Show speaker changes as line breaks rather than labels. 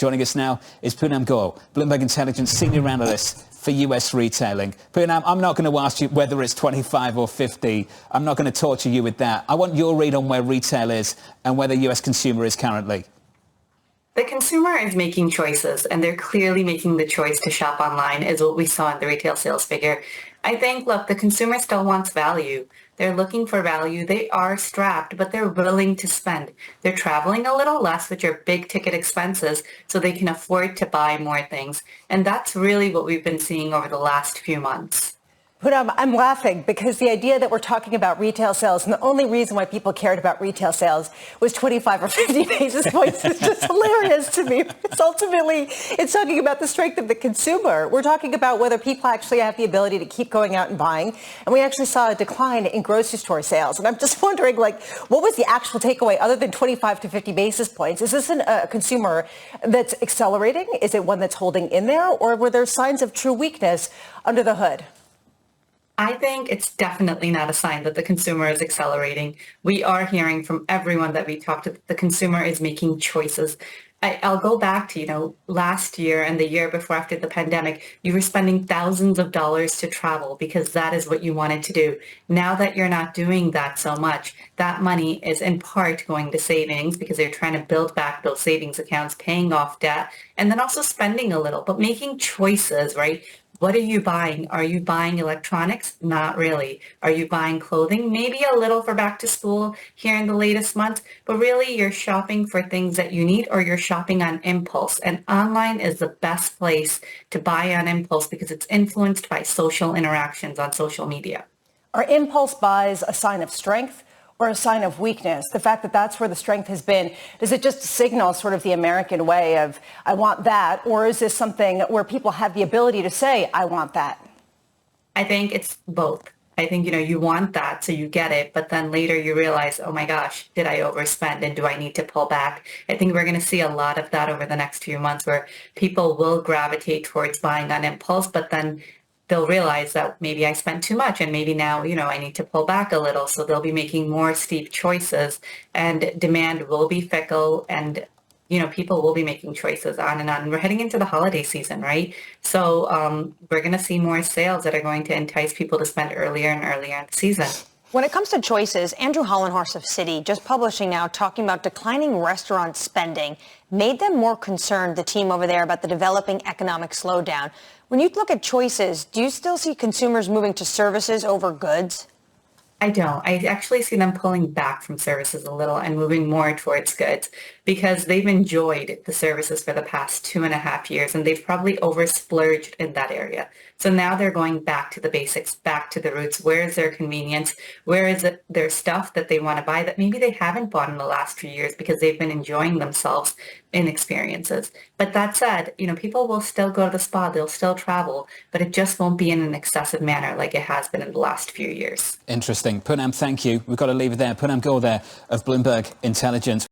Joining us now is Poonam Gaur, Bloomberg Intelligence Senior Analyst for US retailing. Poonam, I'm not going to ask you whether it's 25 or 50. I'm not going to torture you with that. I want your read on where retail is and where the US consumer is currently.
The consumer is making choices, and they're clearly making the choice to shop online, is what we saw in the retail sales figure. I think, look, the consumer still wants value. They're looking for value. They are strapped, but they're willing to spend. They're traveling a little less, which are big ticket expenses, so they can afford to buy more things. And that's really what we've been seeing over the last few months.
But I'm laughing because the idea that we're talking about retail sales and the only reason why people cared about retail sales was 25 or 50 basis points is just hilarious to me. Because ultimately, it's talking about the strength of the consumer. We're talking about whether people actually have the ability to keep going out and buying. And we actually saw a decline in grocery store sales. And I'm just wondering, what was the actual takeaway other than 25 to 50 basis points? Is this a consumer that's accelerating? Is it one that's holding in there? Or were there signs of true weakness under the hood?
I think it's definitely not a sign that the consumer is accelerating. We are hearing from everyone that we talked to that the consumer is making choices. I'll go back to, last year and the year before after the pandemic, you were spending thousands of dollars to travel because that is what you wanted to do. Now that you're not doing that so much, that money is in part going to savings because they're trying to build back those savings accounts, paying off debt, and then also spending a little, but making choices, right? What are you buying? Are you buying electronics? Not really. Are you buying clothing? Maybe a little for back to school here in the latest months, but really you're shopping for things that you need or you're shopping on impulse. And online is the best place to buy on impulse because it's influenced by social interactions on social media.
Are impulse buys a sign of strength or a sign of weakness? The fact that that's where the strength has been, does it just signal sort of the American way of, I want that? Or is this something where people have the ability to say, I want that?
I think it's both. I think, you want that, so you get it, but then later you realize, oh my gosh, did I overspend and do I need to pull back? I think we're going to see a lot of that over the next few months where people will gravitate towards buying on impulse, but then they'll realize that maybe I spent too much and maybe now, I need to pull back a little. So they'll be making more steep choices and demand will be fickle and, people will be making choices on and on. We're heading into the holiday season, right? So we're going to see more sales that are going to entice people to spend earlier and earlier in the season.
When it comes to choices, Andrew Hollenhorst of Citi, just publishing now, talking about declining restaurant spending, made them more concerned, the team over there, about the developing economic slowdown. When you look at choices, do you still see consumers moving to services over goods?
I don't. I actually see them pulling back from services a little and moving more towards goods because they've enjoyed the services for the past 2.5 years and they've probably oversplurged in that area. So now they're going back to the basics, back to the roots. Where is their convenience? Where is it their stuff that they want to buy that maybe they haven't bought in the last few years because they've been enjoying themselves in experiences? But that said, people will still go to the spa, they'll still travel, but it just won't be in an excessive manner like it has been in the last few years.
Interesting. Poonam, thank you. We've got to leave it there. Poonam Gaur there of Bloomberg Intelligence.